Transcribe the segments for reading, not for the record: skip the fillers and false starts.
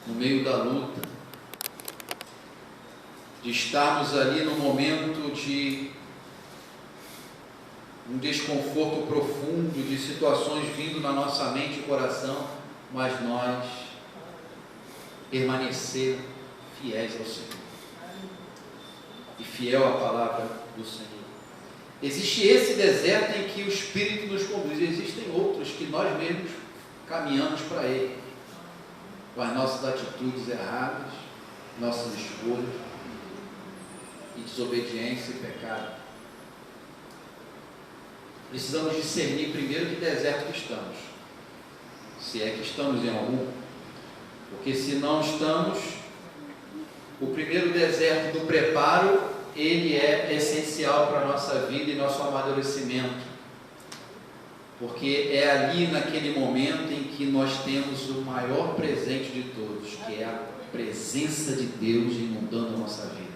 no meio da luta, de estarmos ali no momento de um desconforto profundo, de situações vindo na nossa mente e coração, mas nós permanecer fiéis ao Senhor e fiel à palavra do Senhor. Existe esse deserto em que o Espírito nos conduz, existem outros que nós mesmos caminhamos para Ele, com as nossas atitudes erradas, nossas escolhas e desobediência e pecado. Precisamos discernir primeiro que deserto que estamos, se é que estamos em algum, porque se não estamos, o primeiro deserto do preparo, ele é essencial para a nossa vida e nosso amadurecimento, porque é ali naquele momento em que nós temos o maior presente de todos, que é a presença de Deus inundando a nossa vida,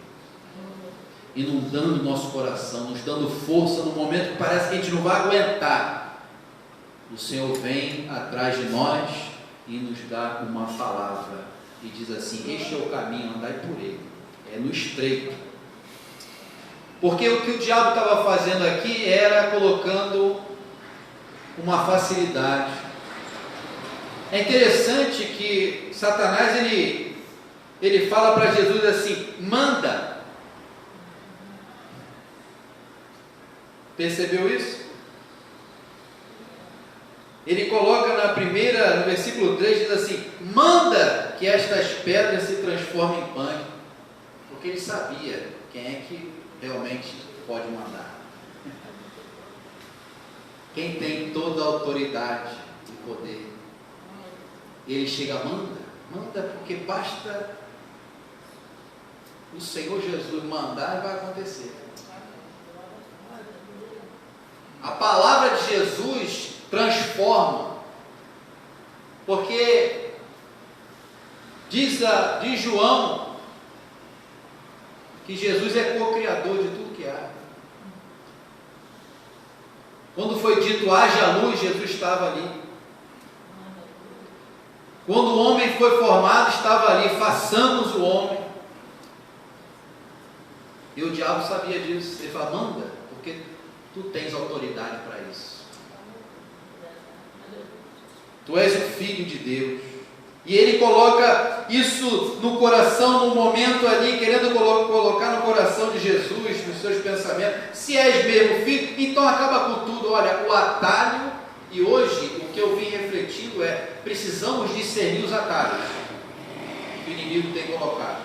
inundando o nosso coração, nos dando força no momento que parece que a gente não vai aguentar. O Senhor vem atrás de nós e nos dá uma palavra e diz assim: este é o caminho, andai por ele, é no estreito. Porque o que o diabo estava fazendo aqui era colocando uma facilidade. É interessante que Satanás ele fala para Jesus assim: manda. Percebeu isso? Ele coloca no versículo 3, diz assim: manda que estas pedras se transformem em pães, porque ele sabia quem é que realmente pode mandar, quem tem toda a autoridade e poder. Ele chega, manda, porque basta o Senhor Jesus mandar e vai acontecer. A palavra de Jesus transforma, porque diz João que Jesus é co-criador de tudo que há. Quando foi dito haja luz, Jesus estava ali. Quando o homem foi formado, estava ali, façamos o homem. E o diabo sabia disso. Ele fala: manda, porque tu tens autoridade para isso. Tu és o Filho de Deus. E ele coloca isso no coração, no momento ali, querendo colocar no coração de Jesus, nos seus pensamentos. Se és mesmo filho, então acaba com tudo. Olha, o atalho, e hoje o que eu vim refletindo é: precisamos discernir os atalhos que o inimigo tem colocado.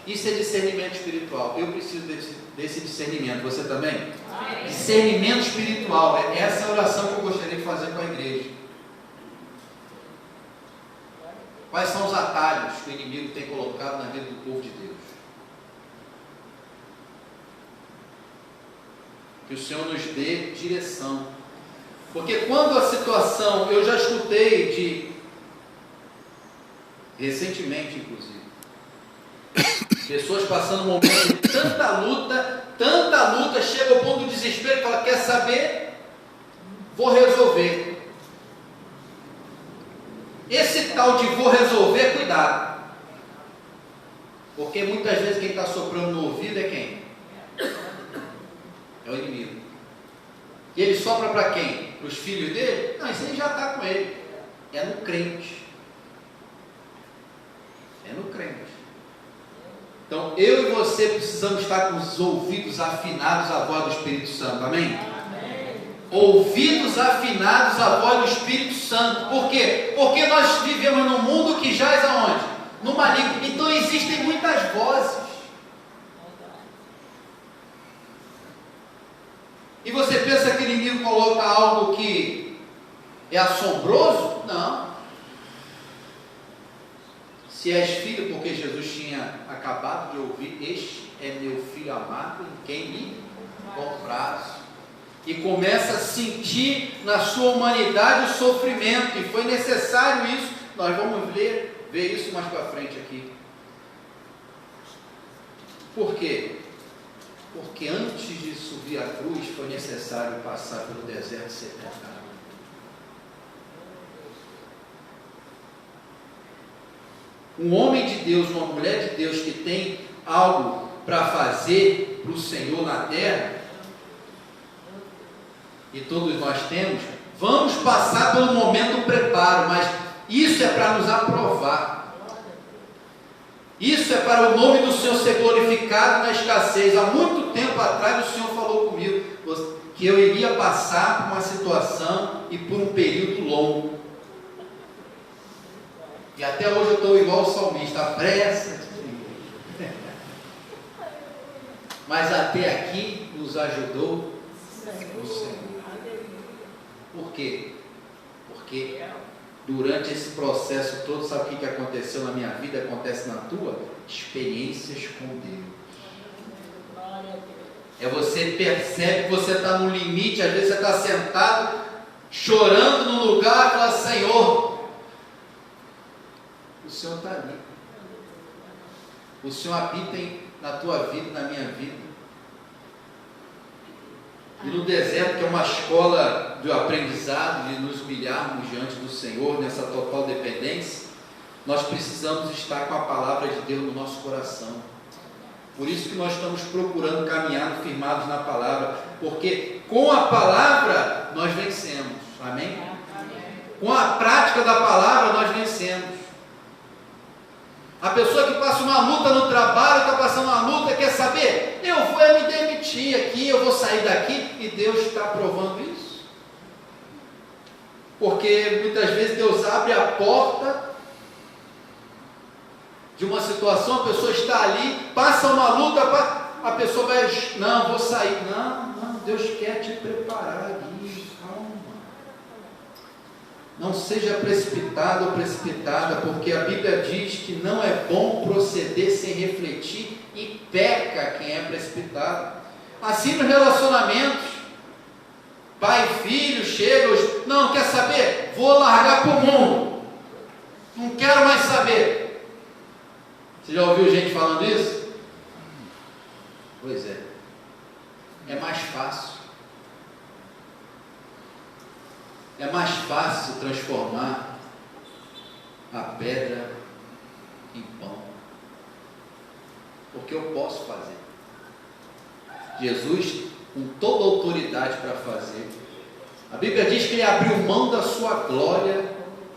Isso é discernimento espiritual. Eu preciso desse discernimento. Você também? Amém. Discernimento espiritual. É essa oração que eu gostaria de fazer com a igreja. Quais são os atalhos que o inimigo tem colocado na vida do povo de Deus? Que o Senhor nos dê direção. Porque quando a situação, eu já escutei recentemente inclusive, pessoas passando um momento de tanta luta, chega ao ponto do desespero e fala: quer saber? Vou resolver. Esse tal de vou resolver, cuidado. Porque muitas vezes quem está soprando no ouvido é quem? É o inimigo. E ele sopra para quem? Para os filhos dele? Não, isso aí já está com ele. É no crente. É no crente. Então, eu e você precisamos estar com os ouvidos afinados à voz do Espírito Santo, amém? Amém. Ouvidos afinados à voz do Espírito Santo. Por quê? Porque nós vivemos num mundo que jaz aonde? No maligno. Então existem muitas vozes. E você pensa que o inimigo coloca algo que é assombroso? Não. Se és filho, porque Jesus tinha acabado de ouvir: este é meu filho amado, em quem me comprazo. E começa a sentir na sua humanidade o sofrimento, e foi necessário isso. Nós vamos ver isso mais para frente aqui. Por quê? Porque antes de subir à cruz, foi necessário passar pelo deserto 70 anos. Um homem de Deus, uma mulher de Deus que tem algo para fazer para o Senhor na terra, e todos nós temos, vamos passar pelo momento do preparo, mas isso é para nos aprovar. Isso é para o nome do Senhor ser glorificado na escassez. Há muito tempo atrás o Senhor falou comigo que eu iria passar por uma situação e por um período longo. E até hoje eu estou igual o salmista, a pressa. Mas até aqui nos ajudou o Senhor. Por quê? Porque durante esse processo todo, sabe o que aconteceu na minha vida, acontece na tua? Experiências com Deus. É você percebe que você está no limite, às vezes você está sentado, chorando no lugar, e fala, Senhor, o Senhor está ali. O Senhor habita na tua vida, na minha vida. E no deserto, que é uma escola de aprendizado, de nos humilharmos diante do Senhor, nessa total dependência, nós precisamos estar com a palavra de Deus no nosso coração. Por isso que nós estamos procurando caminhar firmados na palavra, porque com a palavra nós vencemos, amém? Com a prática da palavra nós vencemos. A pessoa que passa uma luta no trabalho, está passando uma luta, quer saber? Eu vou me demitir aqui, eu vou sair daqui, e Deus está provando isso. Porque muitas vezes Deus abre a porta de uma situação, a pessoa está ali, passa uma luta, a pessoa vai, não, vou sair. Não, Deus quer te preparar ali, calma. Não seja precipitado ou precipitada, porque a Bíblia diz que não é bom proceder sem refletir e peca quem é precipitado. Assim nos relacionamentos, pai e filho chegam, não, quer saber? Vou largar para o mundo, não quero mais saber. Você já ouviu gente falando isso? Pois é, é mais fácil. É mais fácil transformar a pedra em pão, porque eu posso fazer. Jesus, com toda a autoridade para fazer, a Bíblia diz que ele abriu mão da sua glória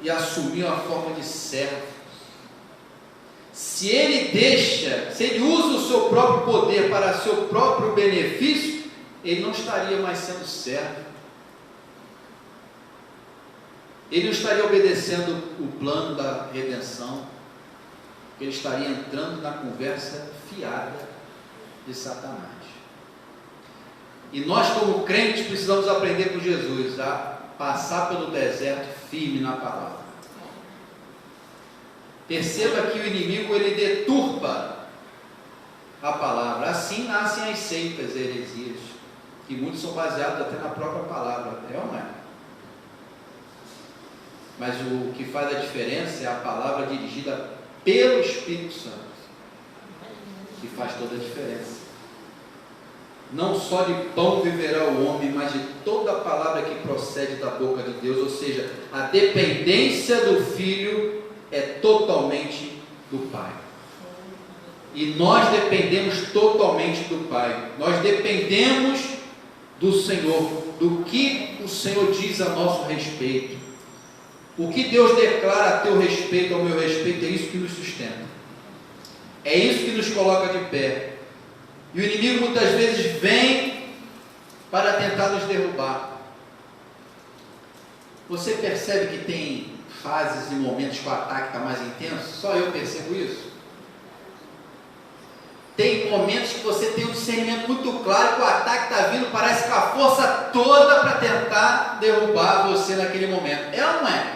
e assumiu a forma de servo. Se ele usa o seu próprio poder para seu próprio benefício, ele não estaria mais sendo servo. Ele não estaria obedecendo o plano da redenção. Ele estaria entrando na conversa fiada de Satanás. E nós, como crentes, precisamos aprender com Jesus a passar pelo deserto firme na palavra. Perceba que o inimigo, ele deturpa a palavra. Assim nascem as seitas e heresias, que muitos são baseados até na própria palavra. É ou não é? Mas o que faz a diferença é a palavra dirigida pelo Espírito Santo, que faz toda a diferença. Não só de pão viverá o homem, mas de toda a palavra que procede da boca de Deus. Ou seja, a dependência do Filho é totalmente do Pai. E nós dependemos totalmente do Pai. Nós dependemos do Senhor, do que o Senhor diz a nosso respeito. O que Deus declara a teu respeito, ao meu respeito, é isso que nos sustenta. É isso que nos coloca de pé. E o inimigo muitas vezes vem para tentar nos derrubar. Você percebe que tem fases e momentos que o ataque está mais intenso? Só eu percebo isso. Tem momentos que você tem um discernimento muito claro que o ataque está vindo, parece com a força toda para tentar derrubar você naquele momento. É ou não é?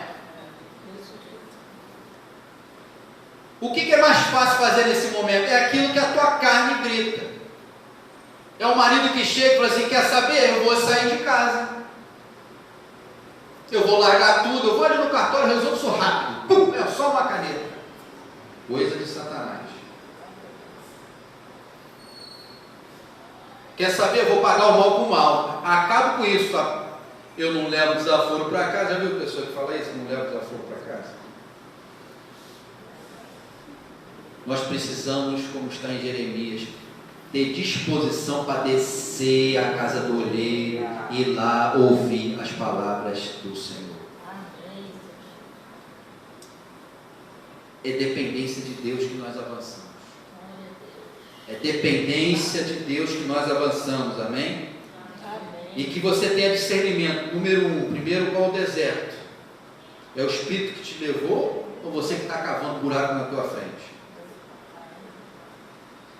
O que é mais fácil fazer nesse momento? É aquilo que a tua carne grita. É o marido que chega e fala assim, quer saber? Eu vou sair de casa. Eu vou largar tudo, eu vou ali no cartório, resolvo isso rápido. Pum, é só uma caneta. Coisa de Satanás. Quer saber? Eu vou pagar o mal com o mal. Acabo com isso, tá? Eu não levo desaforo para casa. Já viu pessoa que fala isso? Não levo desaforo para casa. Nós precisamos, como está em Jeremias, ter disposição para descer à casa do olheiro e ir lá ouvir as palavras do Senhor. É dependência de Deus que nós avançamos. É dependência de Deus que nós avançamos, amém? E que você tenha discernimento. Número 1, primeiro, qual o deserto? É o Espírito que te levou ou você que está cavando buraco na tua frente?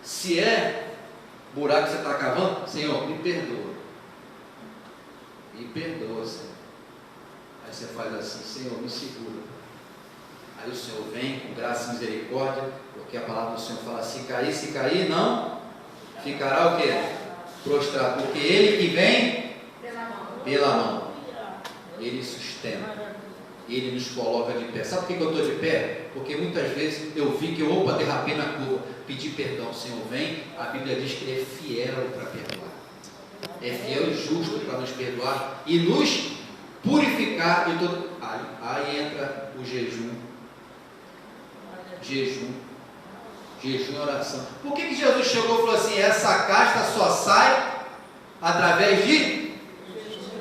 Se é buraco que você está cavando, Senhor, me perdoa. Me perdoa, Senhor. Aí você faz assim, Senhor, me segura. Aí o Senhor vem com graça e misericórdia, porque a palavra do Senhor fala, se cair, não ficará o quê? Prostrado, porque Ele que vem pela mão, Ele sustenta, Ele nos coloca de pé. Sabe por que eu estou de pé? Porque muitas vezes eu vi que eu, derrapei na curva, pedi perdão, o Senhor vem, a Bíblia diz que Ele é fiel para perdoar, é fiel e justo para nos perdoar e nos purificar de todo. Aí entra o jejum e oração. Por que Jesus chegou e falou assim, essa casta só sai através de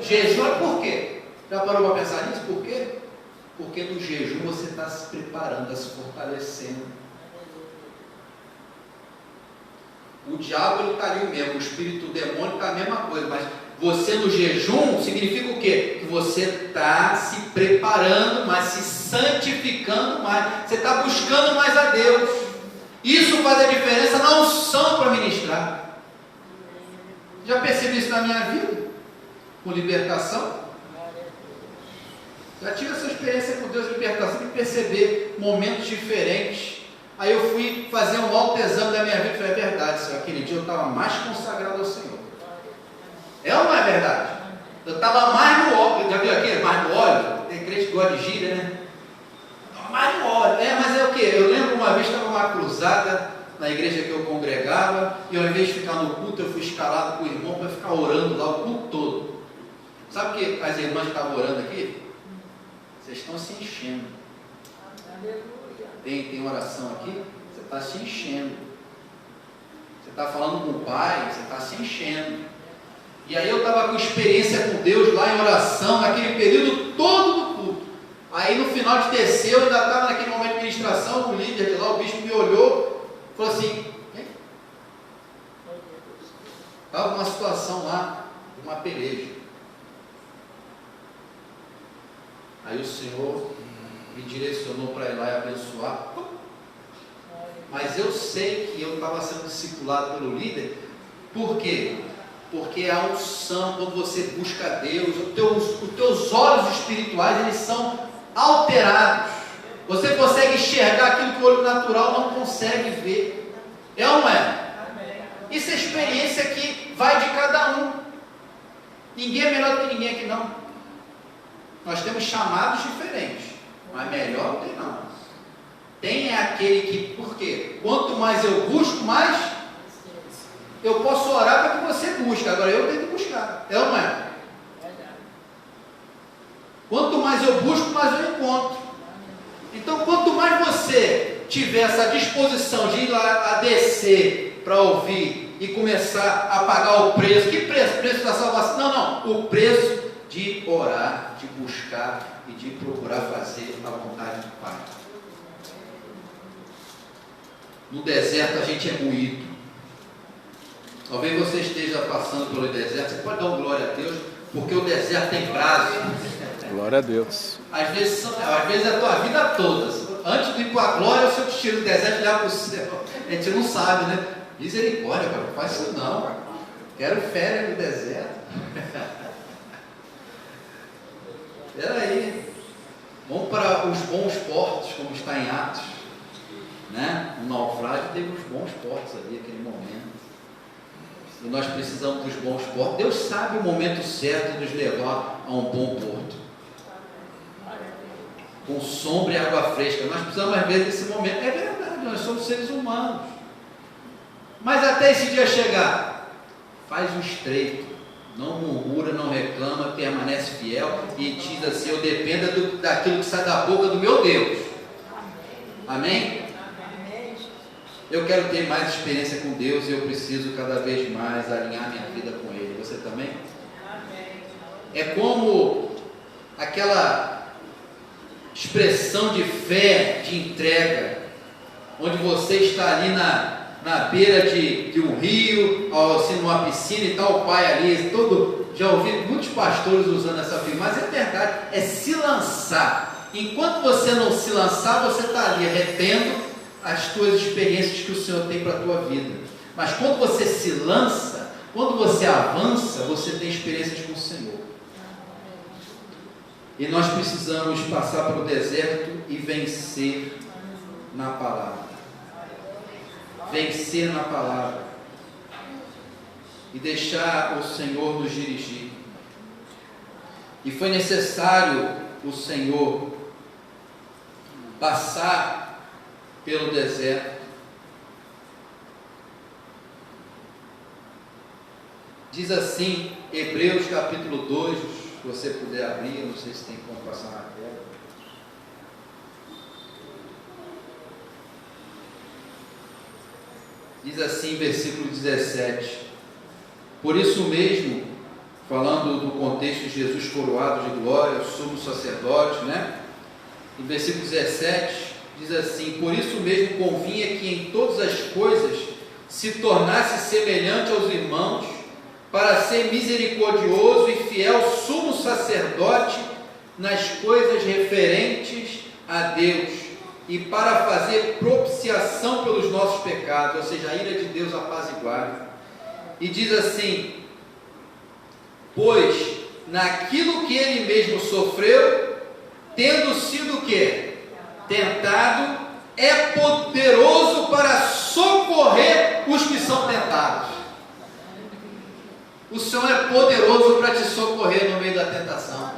jejum? Por quê? Já parou para pensar nisso? Por quê? Porque no jejum você está se preparando, está se fortalecendo. O diabo ele está ali mesmo, o espírito demônio está a mesma coisa, mas você no jejum significa o quê? Que você está se preparando mais, se santificando mais, você está buscando mais a Deus. Isso faz a diferença na unção para ministrar. Já percebi isso na minha vida? Com libertação? Já tive essa experiência com Deus de libertação, de perceber momentos diferentes. Aí eu fui fazer um autoexame da minha vida e falei, é verdade, Senhor, aquele dia eu estava mais consagrado ao Senhor. É ou não é verdade? Eu estava mais no óleo, já viu aqui? Mais no óleo? Tem crente que gosta de gíria, né? Mais no óleo. Mas é o quê? Eu lembro uma vez que estava uma cruzada na igreja que eu congregava, e ao invés de ficar no culto, eu fui escalado com o irmão para ficar orando lá o culto todo. Sabe o que as irmãs estavam orando aqui? Vocês estão se enchendo. Tem oração aqui? Você está se enchendo. Você está falando com o Pai, você está se enchendo. E aí eu estava com experiência com Deus lá em oração, naquele período todo do culto. Aí no final de descer, eu ainda estava naquele momento de ministração, o líder de lá, o bispo me olhou, falou assim, estava uma situação lá, uma peleja. Aí o Senhor me direcionou para ir lá e abençoar. Mas eu sei que eu estava sendo discipulado pelo líder. Por quê? Porque a unção, quando você busca Deus, os teus olhos espirituais, eles são alterados. Você consegue enxergar aquilo que o olho natural não consegue ver. É ou não é? Isso é experiência que vai de cada um. Ninguém é melhor do que ninguém aqui não. Nós temos chamados diferentes, mas melhor não tem não. Tem aquele que, por quê? Quanto mais eu busco, mais eu posso orar para que você busque. Agora eu tenho que buscar. É ou não é? Quanto mais eu busco, mais eu encontro. Então, quanto mais você tiver essa disposição de ir lá a descer para ouvir e começar a pagar o preço. Que preço? Preço da salvação? Não. O preço de orar, de buscar e de procurar fazer a vontade do Pai. No deserto a gente é moído. Talvez você esteja passando pelo deserto. Você pode dar um glória a Deus, porque o deserto tem prazo. Glória a Deus. Às vezes é a tua vida toda. Antes de ir para a glória, o Senhor te tira do deserto e leva para o céu. A gente não sabe, né? Misericórdia, cara, não faz isso não. Quero férias no deserto. Peraí. Vamos para os bons portos, como está em Atos. Né? Um naufrágio teve uns bons portos ali, aquele momento. E nós precisamos dos bons portos. Deus sabe o momento certo de nos levar a um bom porto. Com sombra e água fresca. Nós precisamos às vezes desse momento. É verdade, nós somos seres humanos. Mas até esse dia chegar, faz o estreito. Não murmura, não reclama, permanece fiel e diz assim: eu dependo daquilo que sai da boca do meu Deus. Amém? Eu quero ter mais experiência com Deus e eu preciso cada vez mais alinhar minha vida com Ele. Você também? É como aquela expressão de fé, de entrega, onde você está ali na beira de um rio, assim, numa piscina e tal, o pai ali, já ouvi muitos pastores usando essa figura, mas é verdade, é se lançar. Enquanto você não se lançar, você está ali retendo as tuas experiências que o Senhor tem para a tua vida. Mas quando você se lança, quando você avança, você tem experiências com o Senhor. E nós precisamos passar pelo deserto e vencer na palavra. Vencer na palavra. E deixar o Senhor nos dirigir. E foi necessário o Senhor passar pelo deserto. Diz assim, Hebreus capítulo 2, se você puder abrir, eu não sei se tem como passar na tela. Diz assim, versículo 17: por isso mesmo, falando do contexto de Jesus coroado de glória, o sumo sacerdote, né? Em versículo 17, diz assim: por isso mesmo convinha que em todas as coisas se tornasse semelhante aos irmãos, para ser misericordioso e fiel sumo sacerdote nas coisas referentes a Deus, e para fazer propiciação pelos nossos pecados, ou seja, a ira de Deus apaziguada. E diz assim: pois naquilo que ele mesmo sofreu, tendo sido o quê? Tentado, é poderoso para socorrer os que são tentados. O Senhor é poderoso para te socorrer no meio da tentação.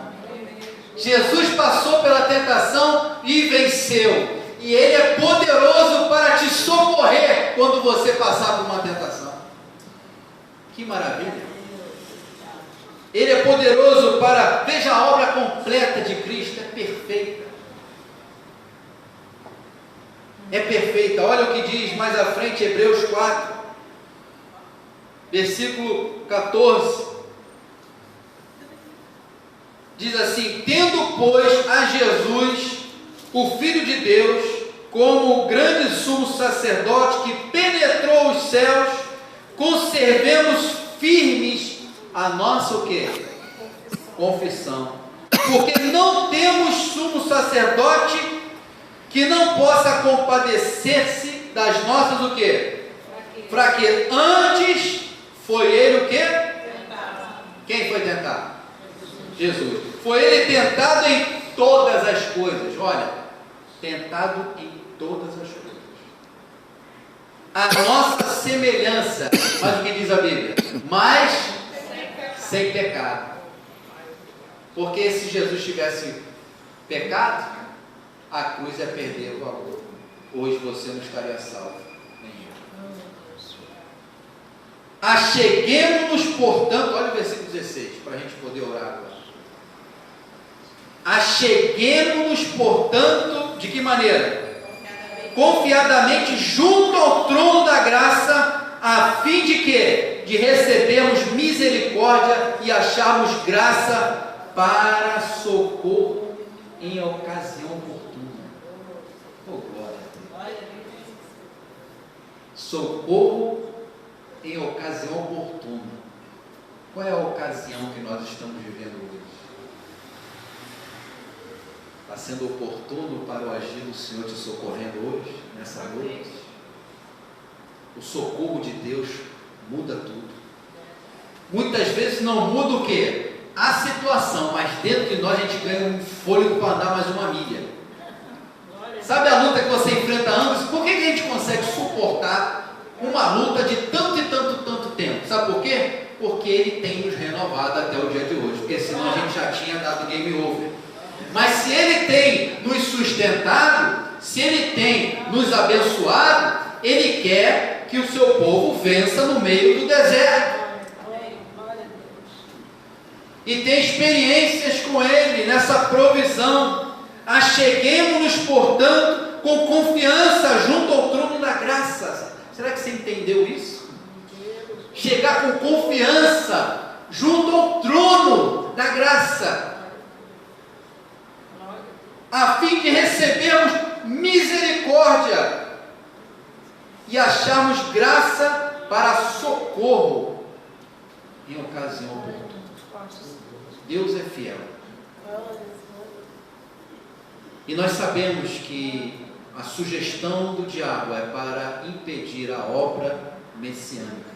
Jesus passou pela tentação e venceu. E Ele é poderoso para te socorrer quando você passar por uma tentação. Que maravilha! Ele é poderoso para... Veja a obra completa de Cristo, é perfeita. É perfeita. Olha o que diz mais à frente, Hebreus 4, versículo 14. Diz assim: tendo, pois, a Jesus, o Filho de Deus, como o grande sumo sacerdote que penetrou os céus, conservemos firmes a nossa o quê? Confissão. Porque não temos sumo sacerdote que não possa compadecer-se das nossas o quê? Fraquezas. Antes foi ele o quê? Quem foi tentado? Jesus. Foi ele tentado em todas as coisas. Olha, tentado em todas as coisas. A nossa semelhança, mas o que diz a Bíblia? Mas sem pecado. Porque se Jesus tivesse pecado, a cruz ia perder o valor. Hoje você não estaria salvo. Acheguemo-nos, portanto, olha o versículo 16, para a gente poder orar agora. Acheguemo-nos, portanto, de que maneira? Confiadamente junto ao trono da graça, a fim de quê? De recebermos misericórdia e acharmos graça para socorro em ocasião oportuna. Oh, glória a Deus. Socorro em ocasião oportuna. Qual é a ocasião que nós estamos vivendo hoje? Está sendo oportuno para o agir do Senhor te socorrendo hoje, nessa noite? O socorro de Deus muda tudo. Muitas vezes não muda o quê? A situação, mas dentro de nós a gente ganha um fôlego para andar mais uma milha. Sabe a luta que você enfrenta ambos? Por que a gente consegue suportar uma luta de tanto e tanto tempo? Sabe por quê? Porque Ele tem nos renovado até o dia de hoje, porque senão a gente já tinha dado game over. Mas se Ele tem nos sustentado, se Ele tem nos abençoado, Ele quer que o seu povo vença no meio do deserto. E tem experiências com Ele nessa provisão. Acheguemo-nos, portanto, com confiança junto ao trono da graça. graça. Será que você entendeu isso? Chegar com confiança junto ao trono da graça, a fim de recebermos misericórdia e acharmos graça para socorro em ocasião oportuna. Deus é fiel. E nós sabemos que a sugestão do diabo é para impedir a obra messiânica,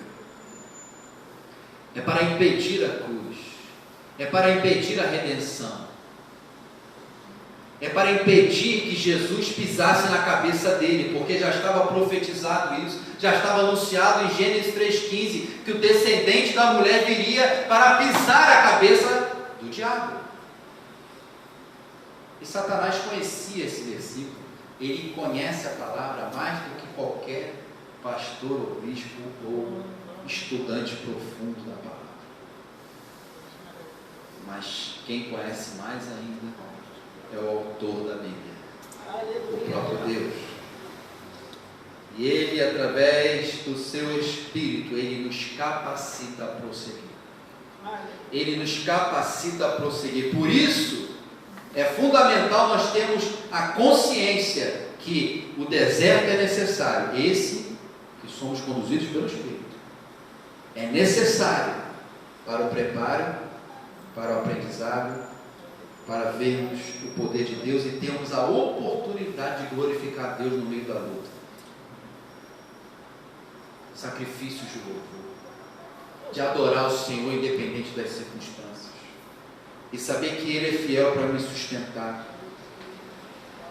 é para impedir a cruz, é para impedir a redenção, é para impedir que Jesus pisasse na cabeça dele, porque já estava profetizado isso, já estava anunciado em Gênesis 3,15, que o descendente da mulher viria para pisar a cabeça do diabo. E Satanás conhecia esse versículo, ele conhece a palavra mais do que qualquer pastor ou bispo ou estudante profundo da palavra. Mas quem conhece mais ainda é o autor da Bíblia, o próprio Deus. E ele, através do seu Espírito, ele nos capacita a prosseguir. Ele nos capacita a prosseguir. Por isso, é fundamental nós termos a consciência que o deserto é necessário. Esse que somos conduzidos pelo Espírito é necessário para o preparo, para o aprendizado, para vermos o poder de Deus e termos a oportunidade de glorificar Deus no meio da luta. Sacrifícios de louvor, de adorar o Senhor independente das circunstâncias, e saber que Ele é fiel para me sustentar,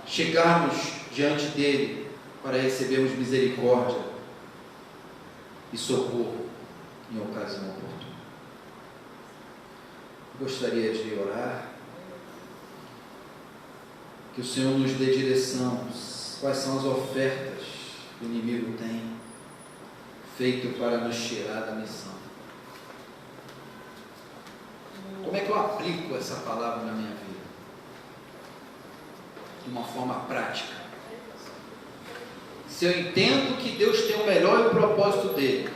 chegarmos diante dEle para recebermos misericórdia e socorro em ocasião oportuna. Gostaria de orar, que o Senhor nos dê direção, quais são as ofertas que o inimigo tem feito para nos tirar da missão. Como é que eu aplico essa palavra na minha vida? De uma forma prática. Se eu entendo que Deus tem o melhor e o propósito dele,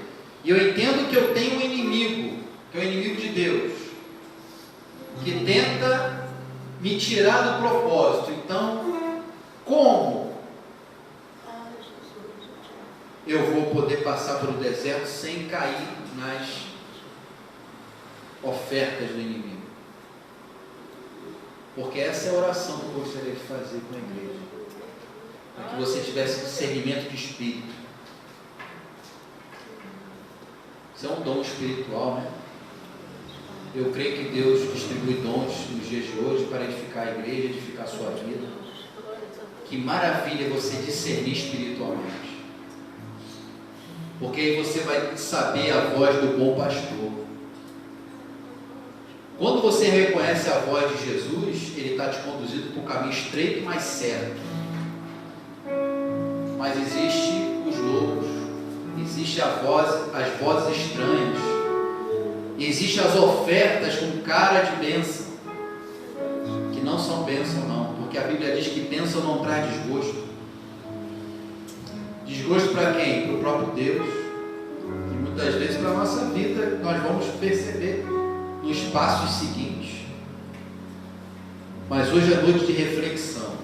e eu entendo que eu tenho um inimigo, que é o inimigo de Deus, que tenta me tirar do propósito, então, como eu vou poder passar pelo deserto sem cair nas ofertas do inimigo? Porque essa é a oração que eu gostaria de fazer com a igreja, para que você tivesse discernimento de espírito. Isso é um dom espiritual, né? Eu creio que Deus distribui dons nos dias de hoje para edificar a igreja, edificar a sua vida. Que maravilha você discernir espiritualmente, porque aí você vai saber a voz do bom pastor. Quando você reconhece a voz de Jesus, Ele está te conduzindo para um caminho estreito, mas certo. Mas existe os lobos, existe as vozes estranhas, existem as ofertas com cara de bênção, que não são bênção não, porque a Bíblia diz que bênção não traz desgosto. Desgosto para quem? Para o próprio Deus. E muitas vezes para a nossa vida, nós vamos perceber nos passos seguintes. Mas hoje é noite de reflexão,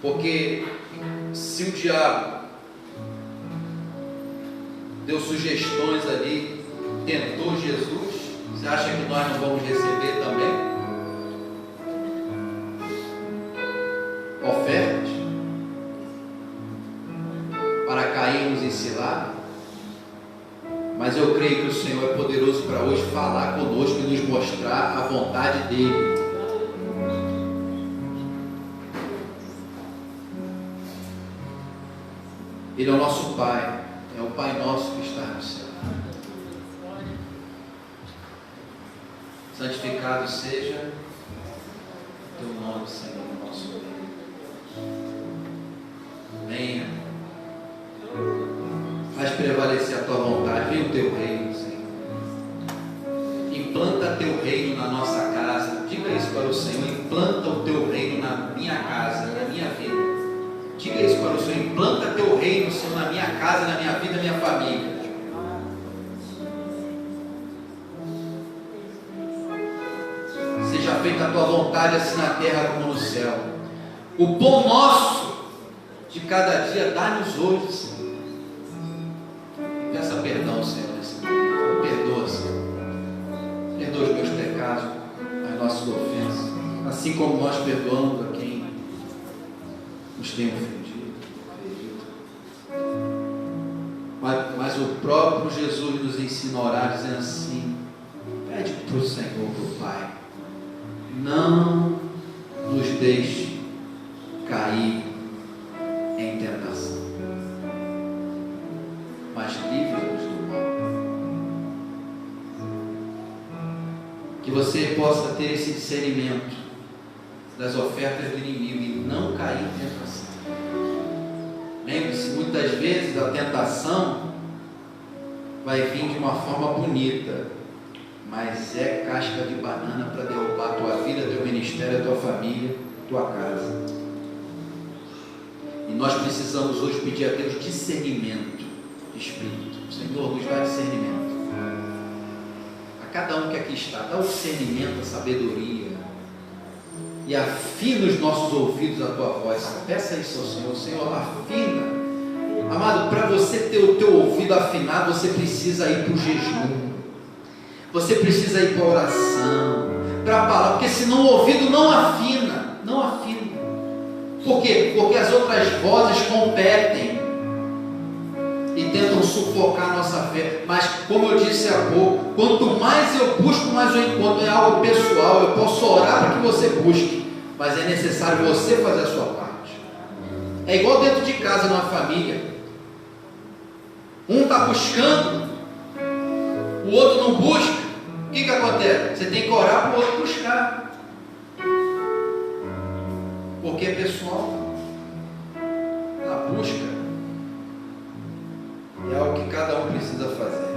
porque se o diabo deu sugestões ali, tentou Jesus, você acha que nós não vamos receber também ofertas para cairmos em cilada? Mas eu creio que o Senhor é poderoso para hoje falar conosco e nos mostrar a vontade dEle. Ele é o nosso Pai, é o Pai nosso que está no céu. Santificado seja o teu nome, Senhor, no nosso meio. Venha. Faz prevalecer a tua vontade. Vem o teu reino, Senhor. Implanta teu reino na nossa casa. Diga isso para o Senhor. Implanta o teu reino na minha casa, na minha vida. Diga isso para o Senhor. Senhor, implanta teu reino, Senhor, na minha casa, na minha vida, na minha família. Seja feita a tua vontade, assim na terra como no céu. O pão nosso de cada dia dá-nos hoje, Senhor. Peça perdão, Senhor, nesse momento. Perdoa, Senhor. Perdoa os meus pecados, as nossas ofensas, assim como nós perdoamos a quem nos tem ofendido. Mas o próprio Jesus nos ensina a orar dizendo assim: pede para o Senhor, para o Pai, não nos deixe cair em tentação, mas livra-nos do mal. Que você possa ter esse discernimento das ofertas do inimigo e não cair em tentação. Lembre-se, muitas vezes a tentação vai vir de uma forma bonita, mas é casca de banana para derrubar a tua vida, teu ministério, a tua família, tua casa. E nós precisamos hoje pedir a Deus discernimento de espírito. O Senhor nos dá discernimento. A cada um que aqui está, dá o discernimento, a sabedoria, e afina os nossos ouvidos a tua voz. Peça isso ao Senhor. Senhor, afina. Amado, para você ter o teu ouvido afinado, você precisa ir para o jejum, você precisa ir para a oração, para a palavra, porque senão o ouvido não afina. Não afina. Por quê? Porque as outras vozes competem e tentam sufocar a nossa fé. Mas, como eu disse há pouco, quanto mais eu busco, mais eu encontro. É algo pessoal. Eu posso orar para que você busque, mas é necessário você fazer a sua parte. É igual dentro de casa, numa família. Um está buscando, o outro não busca. O que acontece? Você tem que orar para o outro buscar, porque é pessoal. A busca é algo que cada um precisa fazer.